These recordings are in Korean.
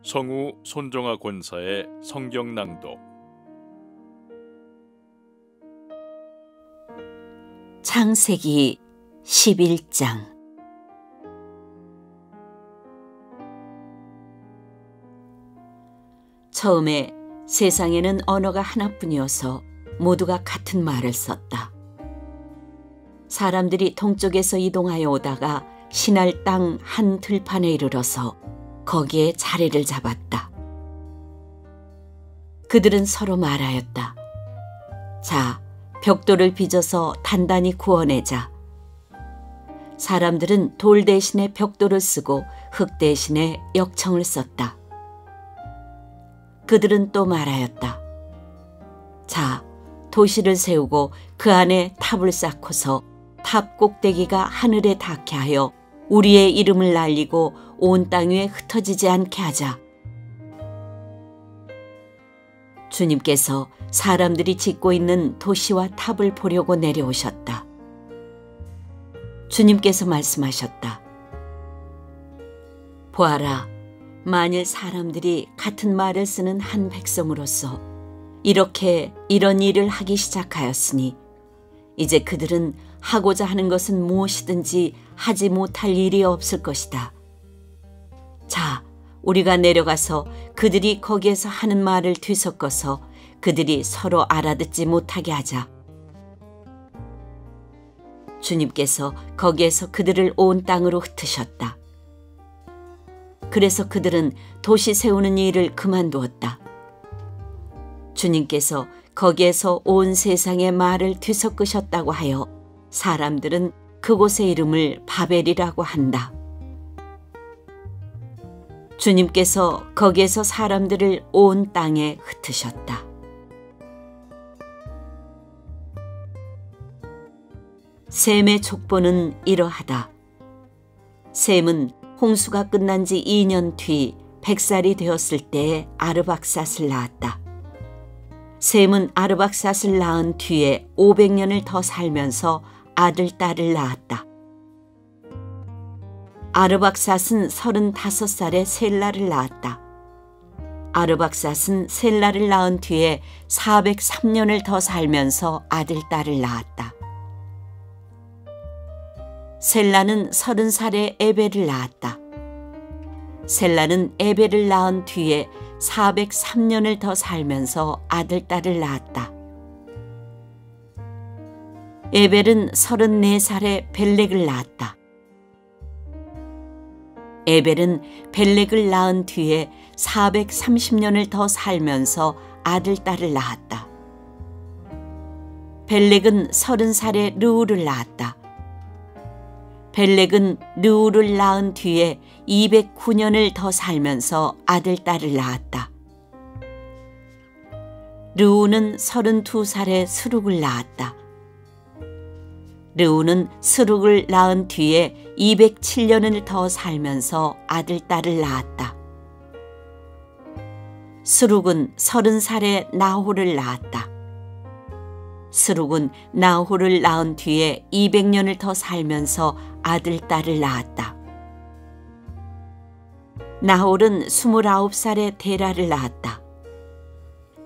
성우 손정아 권사의 성경 낭독. 창세기 11장. 처음에 세상에는 언어가 하나뿐이어서 모두가 같은 말을 썼다. 사람들이 동쪽에서 이동하여 오다가 신할 땅 한 들판에 이르러서 거기에 자리를 잡았다. 그들은 서로 말하였다. 자, 벽돌을 빚어서 단단히 구워내자. 사람들은 돌 대신에 벽돌을 쓰고 흙 대신에 역청을 썼다. 그들은 또 말하였다. 자, 도시를 세우고 그 안에 탑을 쌓고서 탑 꼭대기가 하늘에 닿게 하여 우리의 이름을 날리고 온 땅 위에 흩어지지 않게 하자. 주님께서 사람들이 짓고 있는 도시와 탑을 보려고 내려오셨다. 주님께서 말씀하셨다. 보아라, 만일 사람들이 같은 말을 쓰는 한 백성으로서 이런 일을 하기 시작하였으니 이제 그들은 하고자 하는 것은 무엇이든지 하지 못할 일이 없을 것이다. 자, 우리가 내려가서 그들이 거기에서 하는 말을 뒤섞어서 그들이 서로 알아듣지 못하게 하자. 주님께서 거기에서 그들을 온 땅으로 흩으셨다. 그래서 그들은 도시 세우는 일을 그만두었다. 주님께서 거기에서 온 세상의 말을 뒤섞으셨다고 하여 사람들은 그곳의 이름을 바벨이라고 한다. 주님께서 거기에서 사람들을 온 땅에 흩으셨다. 셈의 족보는 이러하다. 셈은 홍수가 끝난 지 2년 뒤 100살이 되었을 때에 아르박삿을 낳았다. 셈은 아르박삿을 낳은 뒤에 500년을 더 살면서 아들, 딸을 낳았다. 아르박삿은 35살에 셀라를 낳았다. 아르박삿은 셀라를 낳은 뒤에 403년을 더 살면서 아들, 딸을 낳았다. 셀라는 30살에 에벨을 낳았다. 셀라는 에벨을 낳은 뒤에 403년을 더 살면서 아들, 딸을 낳았다. 에벨은 34살에 벨렉을 낳았다. 에벨은 벨렉을 낳은 뒤에 430년을 더 살면서 아들, 딸을 낳았다. 벨렉은 30살에 르우를 낳았다. 벨렉은 르우를 낳은 뒤에 209년을 더 살면서 아들, 딸을 낳았다. 르우는 32살에 스룩을 낳았다. 르우는 스룩을 낳은 뒤에 207년을 더 살면서 아들, 딸을 낳았다. 스룩은 30살에 나홀을 낳았다. 스룩은 나홀을 낳은 뒤에 200년을 더 살면서 아들, 딸을 낳았다. 나홀은 29살에 데라를 낳았다.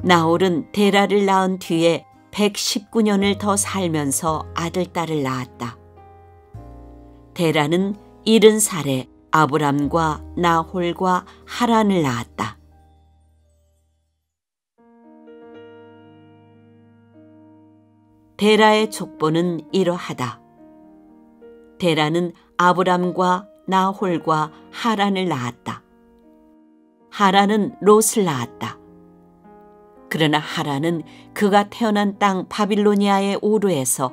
나홀은 데라를 낳은 뒤에 119년을 더 살면서 아들, 딸을 낳았다. 데라는 70살에 아브람과 나홀과 하란을 낳았다. 데라의 족보는 이러하다. 데라는 아브람과 나홀과 하란을 낳았다. 하란은 롯을 낳았다. 그러나 하란은 그가 태어난 땅 바빌로니아의 오르에서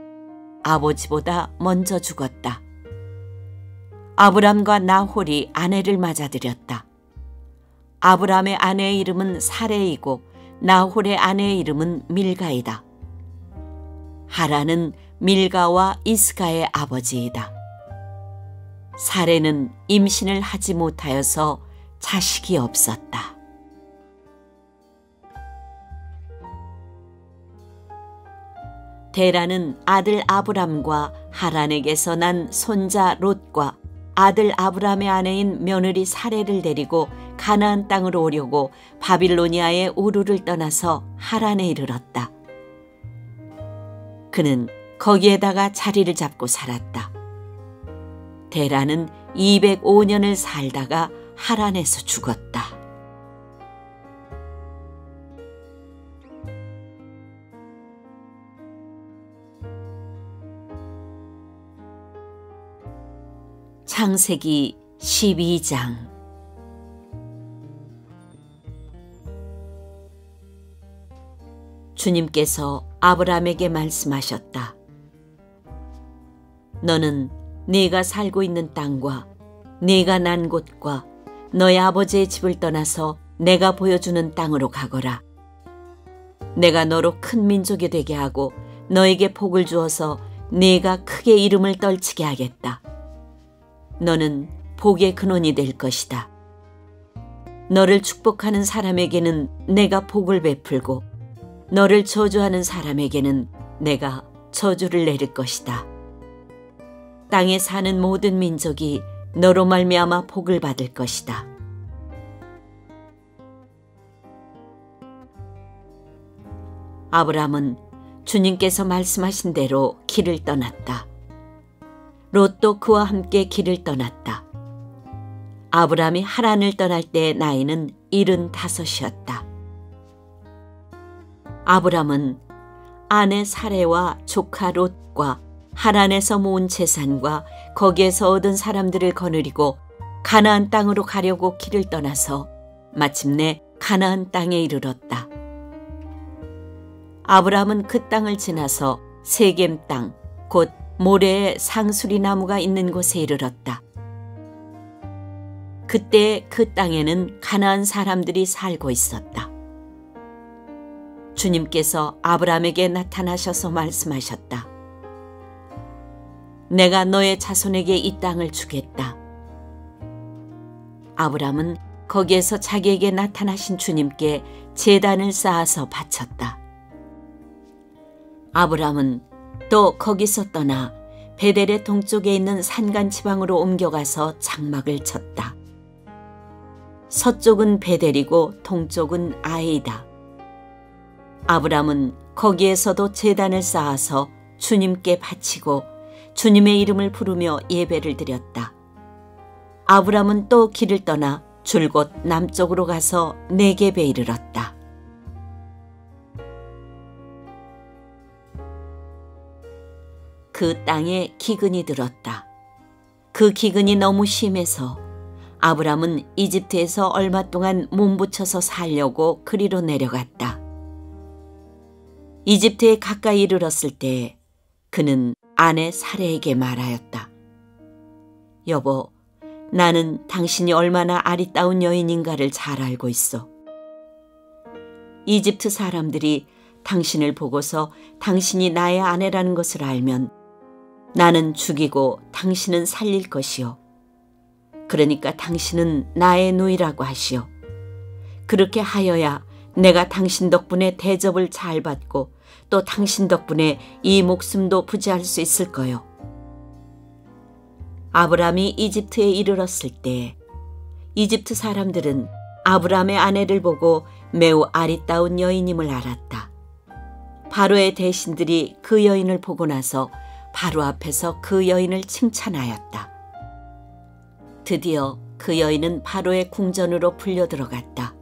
아버지보다 먼저 죽었다. 아브람과 나홀이 아내를 맞아들였다. 아브람의 아내의 이름은 사레이고 나홀의 아내의 이름은 밀가이다. 하란은 밀가와 이스가의 아버지이다. 사레는 임신을 하지 못하여서 자식이 없었다. 데라는 아들 아브람과 하란에게서 난 손자 롯과 아들 아브람의 아내인 며느리 사레를 데리고 가나안 땅으로 오려고 바빌로니아의 우르를 떠나서 하란에 이르렀다. 그는 거기에다가 자리를 잡고 살았다. 데라는 205년을 살다가 하란에서 죽었다. 창세기 12장. 주님께서 아브람에게 말씀하셨다. 너는 네가 살고 있는 땅과 네가 난 곳과 너의 아버지의 집을 떠나서 내가 보여주는 땅으로 가거라. 내가 너로 큰 민족이 되게 하고 너에게 복을 주어서 네가 크게 이름을 떨치게 하겠다. 너는 복의 근원이 될 것이다. 너를 축복하는 사람에게는 내가 복을 베풀고 너를 저주하는 사람에게는 내가 저주를 내릴 것이다. 땅에 사는 모든 민족이 너로 말미암아 복을 받을 것이다. 아브람은 주님께서 말씀하신 대로 길을 떠났다. 롯도 그와 함께 길을 떠났다. 아브람이 하란을 떠날 때 나이는 75이었다. 아브람은 아내 사레와 조카 롯과 하란에서 모은 재산과 거기에서 얻은 사람들을 거느리고 가나안 땅으로 가려고 길을 떠나서 마침내 가나안 땅에 이르렀다. 아브람은 그 땅을 지나서 세겜 땅, 곧 모래에 상수리 나무가 있는 곳에 이르렀다. 그때 그 땅에는 가나안 사람들이 살고 있었다. 주님께서 아브람에게 나타나셔서 말씀하셨다. 내가 너의 자손에게 이 땅을 주겠다. 아브람은 거기에서 자기에게 나타나신 주님께 제단을 쌓아서 바쳤다. 아브람은 또 거기서 떠나 베델의 동쪽에 있는 산간 지방으로 옮겨가서 장막을 쳤다. 서쪽은 베델이고 동쪽은 아이다. 아브람은 거기에서도 제단을 쌓아서 주님께 바치고 주님의 이름을 부르며 예배를 드렸다. 아브람은 또 길을 떠나 줄곧 남쪽으로 가서 네겝에 이르렀다. 그 땅에 기근이 들었다. 그 기근이 너무 심해서 아브람은 이집트에서 얼마 동안 몸부쳐서 살려고 그리로 내려갔다. 이집트에 가까이 이르렀을 때 그는 아내 사레에게 말하였다. 여보, 나는 당신이 얼마나 아리따운 여인인가를 잘 알고 있어. 이집트 사람들이 당신을 보고서 당신이 나의 아내라는 것을 알면 나는 죽이고 당신은 살릴 것이요. 그러니까 당신은 나의 누이라고 하시오. 그렇게 하여야 내가 당신 덕분에 대접을 잘 받고 또 당신 덕분에 이 목숨도 부지할 수 있을 거요. 아브람이 이집트에 이르렀을 때 이집트 사람들은 아브람의 아내를 보고 매우 아리따운 여인임을 알았다. 바로의 대신들이 그 여인을 보고 나서 바로 앞에서 그 여인을 칭찬하였다. 드디어 그 여인은 바로의 궁전으로 풀려 들어갔다.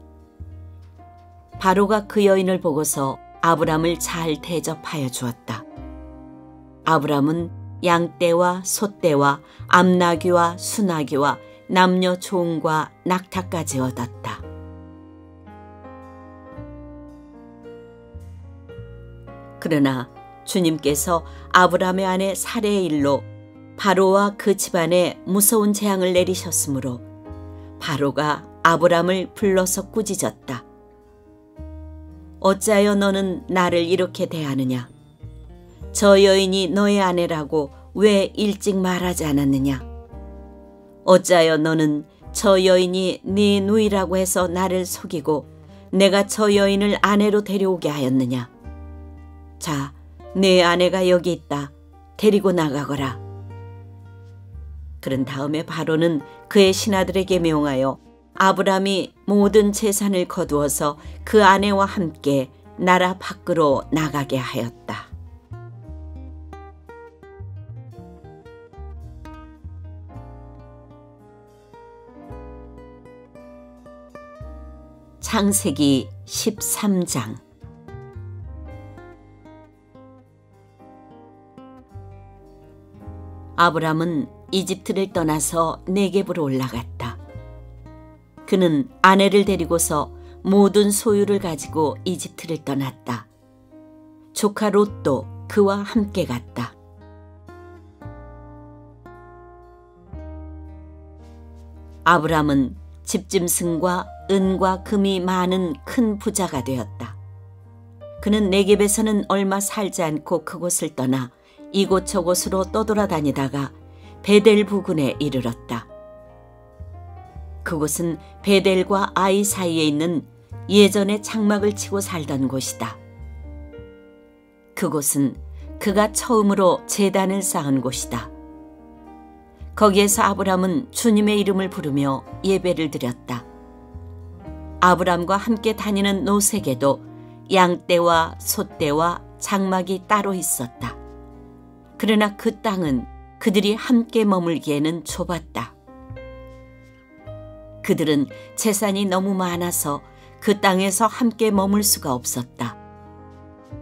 바로가 그 여인을 보고서 아브람을 잘 대접하여 주었다. 아브람은 양떼와 소떼와 암나귀와 수나귀와 남녀 종과 낙타까지 얻었다. 그러나 주님께서 아브람의 아내 사레의 일로 바로와 그 집안에 무서운 재앙을 내리셨으므로 바로가 아브람을 불러서 꾸짖었다. 어찌하여 너는 나를 이렇게 대하느냐? 저 여인이 너의 아내라고 왜 일찍 말하지 않았느냐? 어찌하여 너는 저 여인이 네 누이라고 해서 나를 속이고 내가 저 여인을 아내로 데려오게 하였느냐? 자, 내 아내가 여기 있다. 데리고 나가거라. 그런 다음에 바로는 그의 신하들에게 명하여 아브람이 모든 재산을 거두어서 그 아내와 함께 나라 밖으로 나가게 하였다. 창세기 13장. 아브람은 이집트를 떠나서 네겝으로 올라갔다. 그는 아내를 데리고서 모든 소유를 가지고 이집트를 떠났다. 조카 롯도 그와 함께 갔다. 아브람은 집짐승과 은과 금이 많은 큰 부자가 되었다. 그는 네겝에서는 얼마 살지 않고 그곳을 떠나 이곳저곳으로 떠돌아다니다가 베델 부근에 이르렀다. 그곳은 베델과 아이 사이에 있는 예전에 장막을 치고 살던 곳이다. 그곳은 그가 처음으로 제단을 쌓은 곳이다. 거기에서 아브람은 주님의 이름을 부르며 예배를 드렸다. 아브람과 함께 다니는 노색에도 양떼와 소떼와 장막이 따로 있었다. 그러나 그 땅은 그들이 함께 머물기에는 좁았다. 그들은 재산이 너무 많아서 그 땅에서 함께 머물 수가 없었다.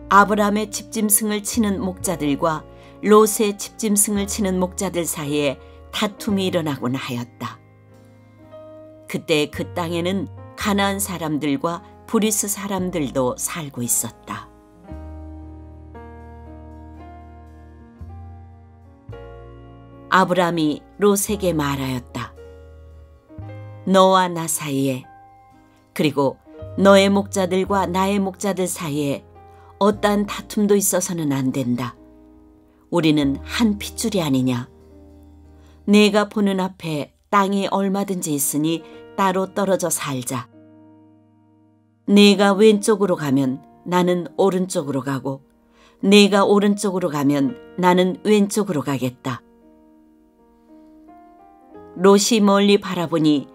아브람의 집짐승을 치는 목자들과 롯의 집짐승을 치는 목자들 사이에 다툼이 일어나곤 하였다. 그때 그 땅에는 가나안 사람들과 브리스 사람들도 살고 있었다. 아브람이 롯에게 말하였다. 너와 나 사이에, 그리고 너의 목자들과 나의 목자들 사이에 어떠한 다툼도 있어서는 안 된다. 우리는 한 핏줄이 아니냐. 내가 보는 앞에 땅이 얼마든지 있으니 따로 떨어져 살자. 네가 왼쪽으로 가면 나는 오른쪽으로 가고, 네가 오른쪽으로 가면 나는 왼쪽으로 가겠다. 롯이 멀리 바라보니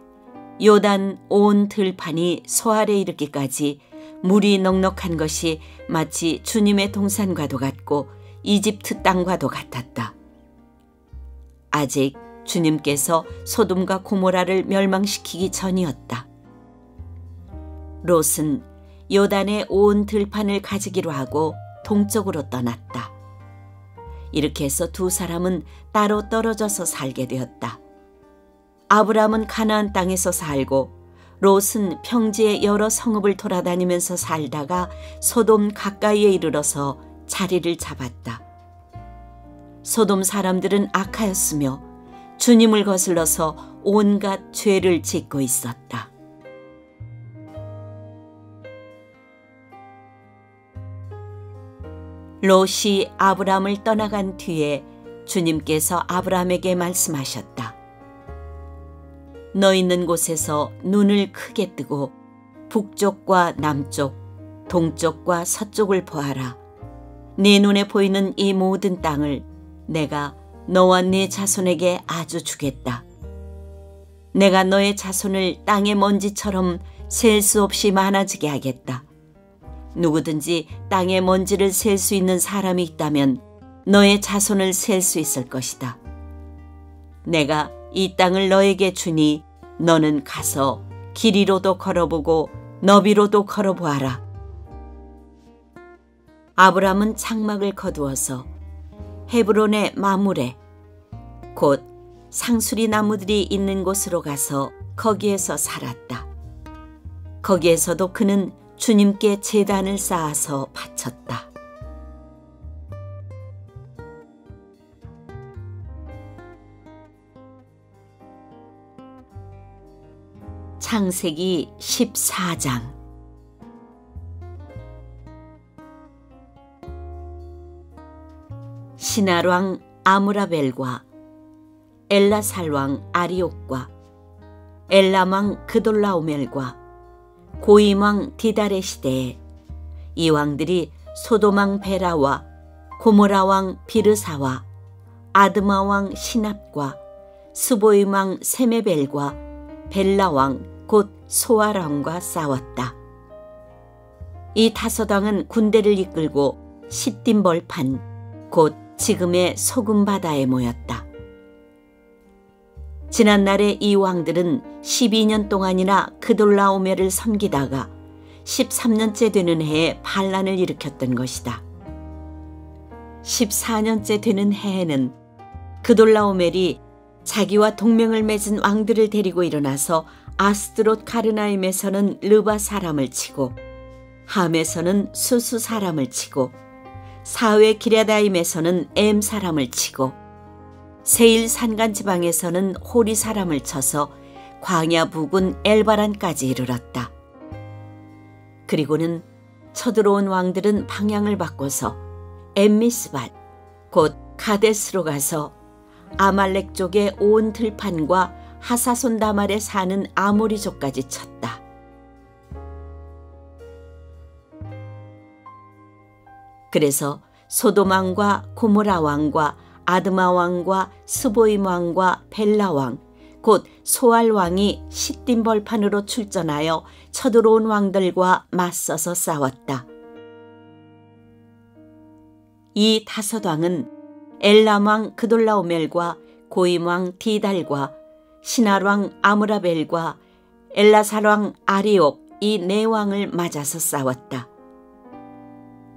요단 온 들판이 소알에 이르기까지 물이 넉넉한 것이 마치 주님의 동산과도 같고 이집트 땅과도 같았다. 아직 주님께서 소돔과 고모라를 멸망시키기 전이었다. 롯은 요단의 온 들판을 가지기로 하고 동쪽으로 떠났다. 이렇게 해서 두 사람은 따로 떨어져서 살게 되었다. 아브람은 가나안 땅에서 살고 롯은 평지의 여러 성읍을 돌아다니면서 살다가 소돔 가까이에 이르러서 자리를 잡았다. 소돔 사람들은 악하였으며 주님을 거슬러서 온갖 죄를 짓고 있었다. 롯이 아브람을 떠나간 뒤에 주님께서 아브람에게 말씀하셨다. 너 있는 곳에서 눈을 크게 뜨고 북쪽과 남쪽, 동쪽과 서쪽을 보아라. 네 눈에 보이는 이 모든 땅을 내가 너와 네 자손에게 아주 주겠다. 내가 너의 자손을 땅의 먼지처럼 셀 수 없이 많아지게 하겠다. 누구든지 땅의 먼지를 셀 수 있는 사람이 있다면 너의 자손을 셀 수 있을 것이다. 내가 이 땅을 너에게 주니 너는 가서 길이로도 걸어보고 너비로도 걸어보아라. 아브람은 장막을 거두어서 헤브론의 마므레, 곧 상수리 나무들이 있는 곳으로 가서 거기에서 살았다. 거기에서도 그는 주님께 제단을 쌓아서 바쳤다. 창세기 14장. 시날 왕 아므라벨과 엘라살 왕 아리옥과 엘람 왕 그돌라오멜과 고임 왕 디달의 시대에 이 왕들이 소돔 왕 베라와 고모라 왕 비르사와 아드마 왕 시납과 스보임 왕 세메벨과 벨라 왕 곧 소알 왕과 싸웠다. 이 다섯 왕은 군대를 이끌고 시딤 벌판 곧 지금의 소금 바다에 모였다. 지난날에 이 왕들은 12년 동안이나 그돌라오멜을 섬기다가 13년째 되는 해에 반란을 일으켰던 것이다. 14년째 되는 해에는 그돌라오멜이 자기와 동맹을 맺은 왕들을 데리고 일어나서 아스드롯 가르나임에서는 르바 사람을 치고 함에서는 수수 사람을 치고 사회 기랴다임에서는 엠 사람을 치고 세일 산간 지방에서는 호리 사람을 쳐서 광야 부근 엘바란까지 이르렀다. 그리고는 쳐들어온 왕들은 방향을 바꿔서 엠미스발 곧 가데스로 가서 아말렉 쪽의 온 들판과 하사손 다말에 사는 아모리족까지 쳤다. 그래서 소돔 왕과 고모라 왕과 아드마 왕과 스보임 왕과 벨라 왕 곧 소알 왕이 시딤 벌판으로 출전하여 쳐들어온 왕들과 맞서서 싸웠다. 이 다섯 왕은 엘람 왕 그돌라오멜과 고임 왕 디달과 시날 왕 아므라벨과 엘라살 왕 아리옥 이 네 왕을 맞아서 싸웠다.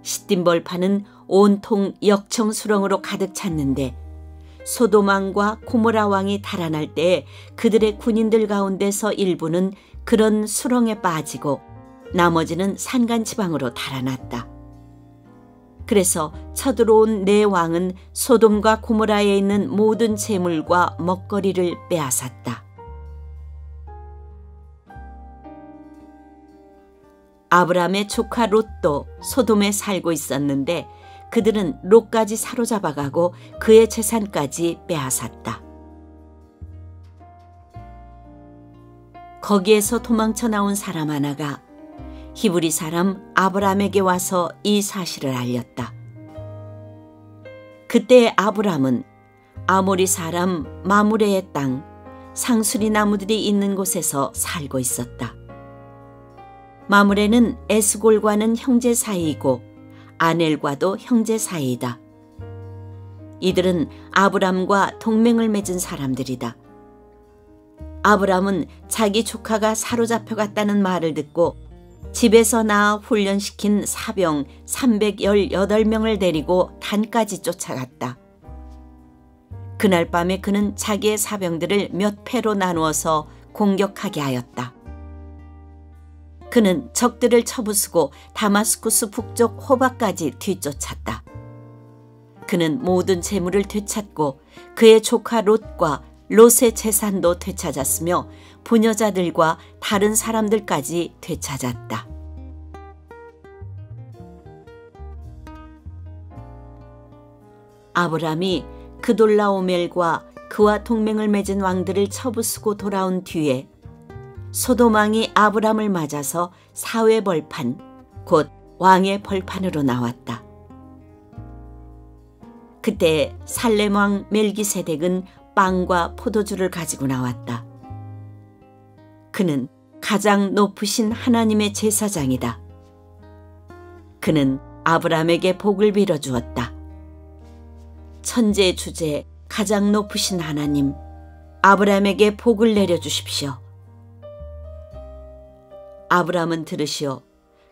시딤 벌판은 온통 역청 수렁으로 가득 찼는데 소돔 왕과 고모라 왕이 달아날 때에 그들의 군인들 가운데서 일부는 그런 수렁에 빠지고 나머지는 산간 지방으로 달아났다. 그래서 쳐들어온 네 왕은 소돔과 고모라에 있는 모든 재물과 먹거리를 빼앗았다. 아브람의 조카 롯도 소돔에 살고 있었는데 그들은 롯까지 사로잡아가고 그의 재산까지 빼앗았다. 거기에서 도망쳐 나온 사람 하나가 히브리 사람 아브람에게 와서 이 사실을 알렸다. 그때 아브람은 아모리 사람 마므레의 땅 상수리 나무들이 있는 곳에서 살고 있었다. 마므레는 에스골과는 형제 사이이고 아넬과도 형제 사이이다. 이들은 아브람과 동맹을 맺은 사람들이다. 아브람은 자기 조카가 사로잡혀갔다는 말을 듣고 집에서 낳아 훈련시킨 사병 318명을 데리고 단까지 쫓아갔다. 그날 밤에 그는 자기의 사병들을 몇 패로 나누어서 공격하게 하였다. 그는 적들을 쳐부수고 다마스쿠스 북쪽 호바까지 뒤쫓았다. 그는 모든 재물을 되찾고 그의 조카 롯과 롯의 재산도 되찾았으며 부녀자들과 다른 사람들까지 되찾았다. 아브람이 그돌라오멜과 그와 동맹을 맺은 왕들을 쳐부수고 돌아온 뒤에 소돔 왕이 아브람을 맞아서 사회 벌판 곧 왕의 벌판으로 나왔다. 그때 살렘 왕 멜기세덱은 빵과 포도주를 가지고 나왔다. 그는 가장 높으신 하나님의 제사장이다. 그는 아브람에게 복을 빌어주었다. 천지의 주제 가장 높으신 하나님, 아브람에게 복을 내려주십시오. 아브람은 들으시오.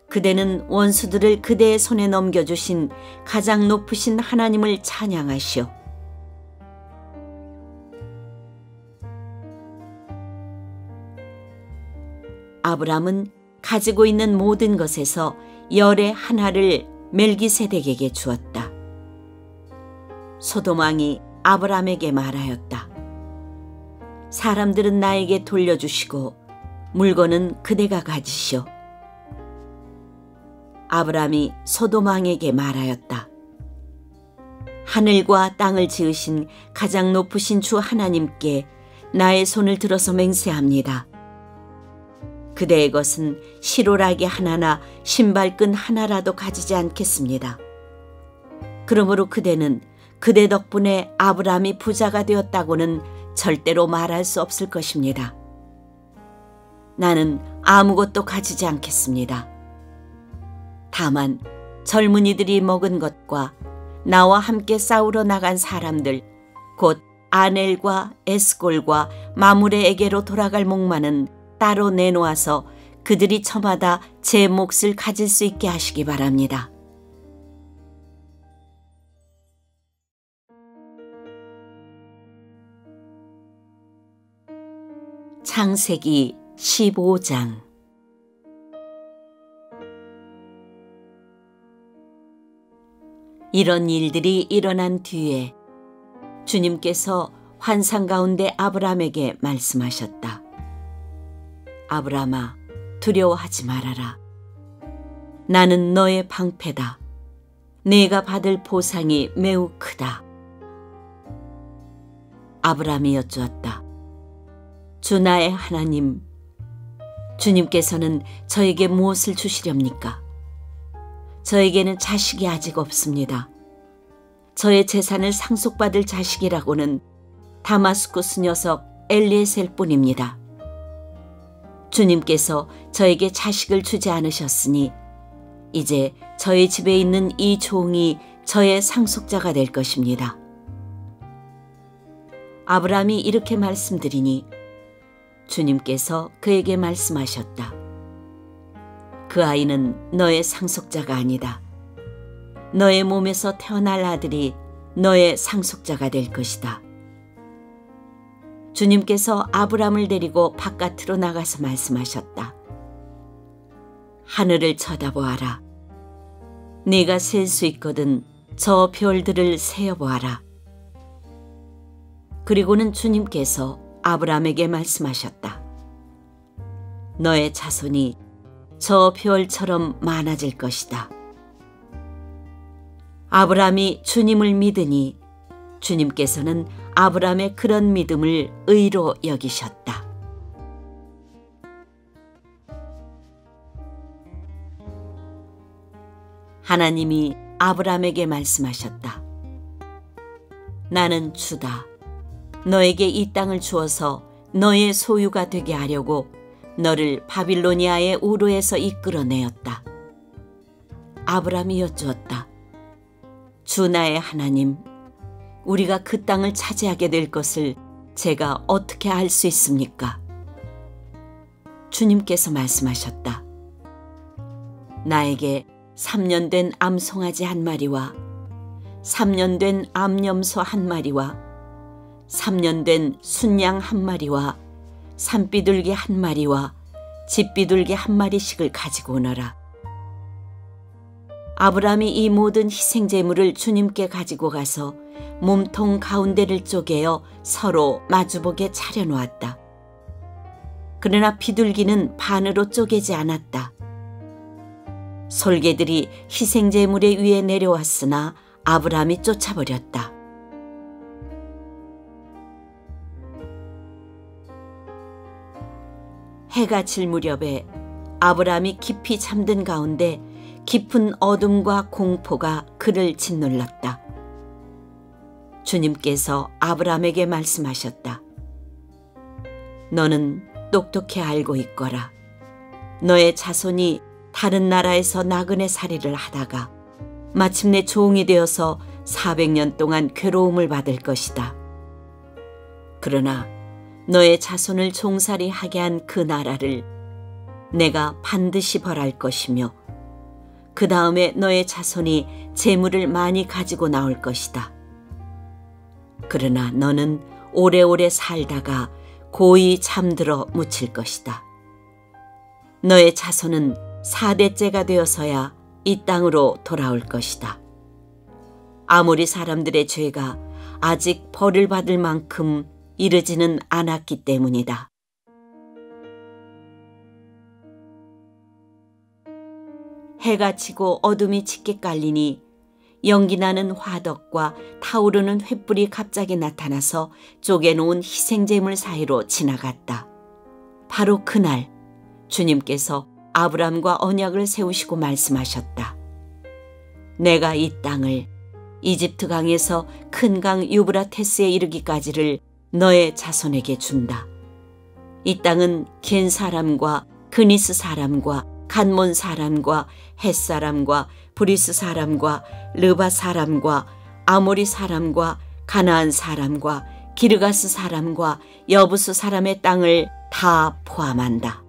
그대는 원수들을 그대의 손에 넘겨주신 가장 높으신 하나님을 찬양하시오. 아브람은 가지고 있는 모든 것에서 열의 하나를 멜기세덱에게 주었다. 소돔 왕이 아브람에게 말하였다. 사람들은 나에게 돌려주시고 물건은 그대가 가지시오. 아브람이 소돔 왕에게 말하였다. 하늘과 땅을 지으신 가장 높으신 주 하나님께 나의 손을 들어서 맹세합니다. 그대의 것은 시로라기 하나나 신발끈 하나라도 가지지 않겠습니다. 그러므로 그대는 그대 덕분에 아브람이 부자가 되었다고는 절대로 말할 수 없을 것입니다. 나는 아무것도 가지지 않겠습니다. 다만 젊은이들이 먹은 것과 나와 함께 싸우러 나간 사람들, 곧 아넬과 에스골과 마므레에게로 돌아갈 목마는 따로 내놓아서 그들이 저마다 제 몫을 가질 수 있게 하시기 바랍니다. 창세기 15장. 이런 일들이 일어난 뒤에 주님께서 환상 가운데 아브람에게 말씀하셨다. 아브람아, 두려워하지 말아라. 나는 너의 방패다. 네가 받을 보상이 매우 크다. 아브람이 여쭈었다. 주 나의 하나님, 주님께서는 저에게 무엇을 주시렵니까? 저에게는 자식이 아직 없습니다. 저의 재산을 상속받을 자식이라고는 다마스쿠스 녀석 엘리에셀 뿐입니다. 주님께서 저에게 자식을 주지 않으셨으니 이제 저의 집에 있는 이 종이 저의 상속자가 될 것입니다. 아브람이 이렇게 말씀드리니 주님께서 그에게 말씀하셨다. 그 아이는 너의 상속자가 아니다. 너의 몸에서 태어날 아들이 너의 상속자가 될 것이다. 주님께서 아브람을 데리고 바깥으로 나가서 말씀하셨다. 하늘을 쳐다보아라. 네가 셀 수 있거든 저 별들을 세어보아라. 그리고는 주님께서 아브람에게 말씀하셨다. 너의 자손이 저 별처럼 많아질 것이다. 아브람이 주님을 믿으니 주님께서는 아브람의 그런 믿음을 의로 여기셨다. 하나님이 아브람에게 말씀하셨다. 나는 주다. 너에게 이 땅을 주어서 너의 소유가 되게 하려고 너를 바빌로니아의 우르에서 이끌어내었다. 아브람이 여쭈었다. 주 나의 하나님, 우리가 그 땅을 차지하게 될 것을 제가 어떻게 알 수 있습니까? 주님께서 말씀하셨다. 나에게 3년 된 암송아지 한 마리와 3년 된 암염소 한 마리와 3년 된 순양 한 마리와 산비둘기 한 마리와 집비둘기 한 마리씩을 가지고 오너라. 아브람이 이 모든 희생제물을 주님께 가지고 가서 몸통 가운데를 쪼개어 서로 마주보게 차려놓았다. 그러나 비둘기는 반으로 쪼개지 않았다. 솔개들이 희생제물의 위에 내려왔으나 아브람이 쫓아버렸다. 해가 질 무렵에 아브람이 깊이 잠든 가운데 깊은 어둠과 공포가 그를 짓눌렀다. 주님께서 아브람에게 말씀하셨다. 너는 똑똑히 알고 있거라. 너의 자손이 다른 나라에서 나그네 살이를 하다가 마침내 종이 되어서 400년 동안 괴로움을 받을 것이다. 그러나 너의 자손을 종살이 하게 한 그 나라를 내가 반드시 벌할 것이며 그 다음에 너의 자손이 재물을 많이 가지고 나올 것이다. 그러나 너는 오래오래 살다가 고이 잠들어 묻힐 것이다. 너의 자손은 4대째가 되어서야 이 땅으로 돌아올 것이다. 아모리 사람들의 죄가 아직 벌을 받을 만큼 이르지는 않았기 때문이다. 해가 지고 어둠이 짙게 깔리니 연기나는 화덕과 타오르는 횃불이 갑자기 나타나서 쪼개놓은 희생제물 사이로 지나갔다. 바로 그날 주님께서 아브람과 언약을 세우시고 말씀하셨다. 내가 이 땅을 이집트 강에서 큰 강 유브라테스에 이르기까지를 너의 자손에게 준다. 이 땅은 겐 사람과 그니스 사람과 간몬 사람과 헷 사람과 브리스 사람과 르바 사람과 아모리 사람과 가나안 사람과 기르가스 사람과 여부스 사람의 땅을 다 포함한다.